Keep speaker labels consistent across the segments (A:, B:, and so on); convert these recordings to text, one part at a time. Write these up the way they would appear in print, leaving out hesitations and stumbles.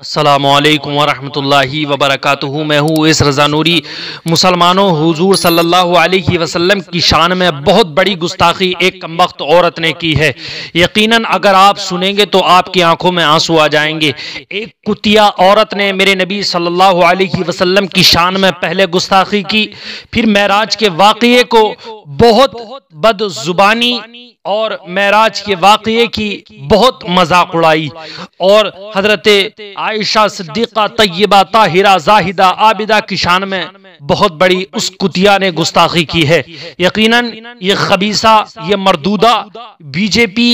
A: السلام علیکم ورحمۃ اللہ وبرکاتہ۔ میں ہوں اس رضا نوری۔ مسلمانوں، حضور صلی اللہ علیہ وسلم کی شان میں بہت بڑی گستاخی ایک کمبخت عورت نے کی ہے۔ یقیناً اگر آپ سنیں گے تو آپ کی آنکھوں میں آنسو آ جائیں گے۔ ایک کتیا عورت نے میرے نبی صلی اللہ علیہ وسلم کی شان میں پہلے گستاخی کی، پھر معراج کے واقعے کو بہت بد زبانی اور معراج کے واقعے کی بہت مذاق اڑائی، اور حضرت عائشہ صدیقہ طیبہ طاہرہ زاہدہ عابدہ کی شان میں بہت بڑی اس کتیا نے گستاخی کی ہے۔ یقیناً یہ خبیثہ، یہ مردودہ بی جے پی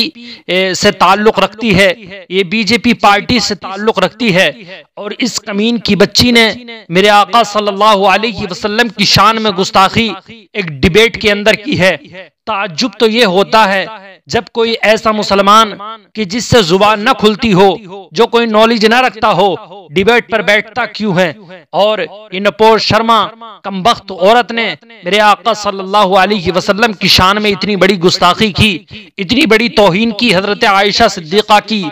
A: سے تعلق رکھتی ہے، یہ بی جے پی پارٹی سے تعلق رکھتی ہے، اور اس کمین کی بچی نے میرے آقا صلی اللہ علیہ وسلم کی شان میں گستاخی ایک ڈیبیٹ کے اندر کی ہے۔ تعجب تو یہ ہوتا ہے جب کوئی ایسا مسلمان کہ جس سے زبان نہ کھلتی ہو، جو کوئی نالج نہ رکھتا ہو، ڈیبیٹ پر بیٹھتا کیوں ہے؟ اور یہ نپور شرما کمبخت عورت نے میرے آقا صلی اللہ علیہ وسلم کی شان میں اتنی بڑی گستاخی کی، اتنی بڑی توہین کی حضرت عائشہ صدیقہ کی،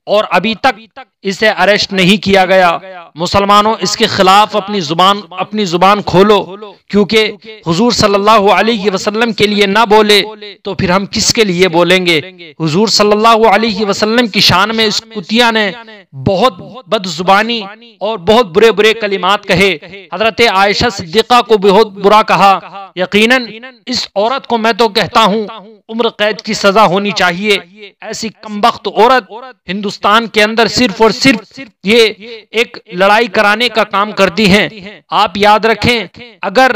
A: اور ابھی تک اسے اریسٹ نہیں کیا گیا۔ مسلمانوں، اس کے خلاف اپنی زبان کھولو، کیونکہ حضور صلی اللہ علیہ وسلم کے لیے نہ بولے تو پھر ہم کس کے لیے بولیں گے؟ حضور صلی اللہ علیہ وسلم کی شان میں اس کتیا نے بہت بد زبانی اور بہت برے برے کلمات کہے، حضرت عائشہ صدیقہ کو بہت برا کہا۔ یقیناً اس عورت کو میں تو کہتا ہوں عمر قید کی سزا ہونی چاہیے۔ ایسی کمبخت عورت ہندوستان کے اندر صرف اور صرف یہ ایک لڑائی کرانے کا کام کرتی ہیں۔ آپ یاد رکھیں، اگر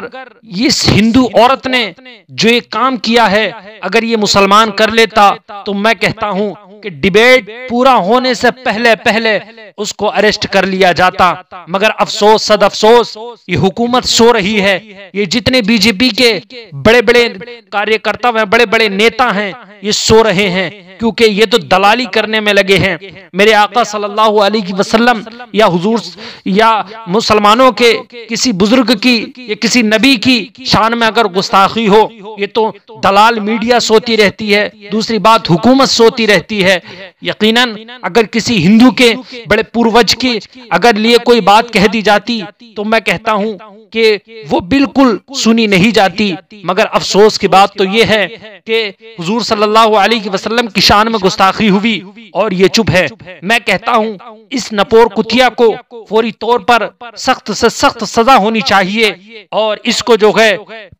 A: اس ہندو عورت نے جو یہ کام کیا ہے اگر یہ مسلمان کر لیتا تو میں کہتا ہوں کہ ڈیبیٹ پورا ہونے سے پہلے اس کو اریسٹ کر لیا جاتا، مگر افسوس صد افسوس یہ حکومت سو رہی ہے۔ یہ جتنے بی جے پی کے بڑے بڑے کاریہ کرتا ہیں، بڑے بڑے نیتا ہیں، یہ سو رہے ہیں، کیونکہ یہ تو دلالی کرنے میں لگے ہیں۔ میرے آقا صلی اللہ علیہ وسلم یا حضور یا مسلمانوں کے کسی بزرگ کی یا کسی نبی کی شان میں اگر گستاخی ہو، یہ تو دلال میڈیا سوتی رہتی ہے، دوسری بات حکومت سوتی رہتی ہے۔ یقیناً اگر کسی ہندو کے بڑے پوروج کی اگر لیے کوئی بات کہہ دی جاتی تو میں کہتا ہوں کہ وہ بالکل سنی نہیں جاتی، مگر افسوس کی بات تو یہ ہے کہ حضور صلی اللہ علیہ وسلم کی شان میں گستاخی ہوئی اور یہ چپ ہے۔ میں کہتا ہوں اس نپور کتیا کو فوری طور پر سخت سے سخت سزا ہونی چاہیے، اور اس کو جو ہے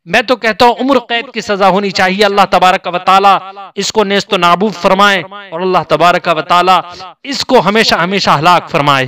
A: میں تو کہتا ہوں عمر قید کی سزا ہونی چاہیے۔ اللہ تبارک و تعالی اس کو نیست و نابود فرمائے، اور اللہ تبارک و تعالی اس کو ہمیشہ ہمیشہ ہلاک فرمائے۔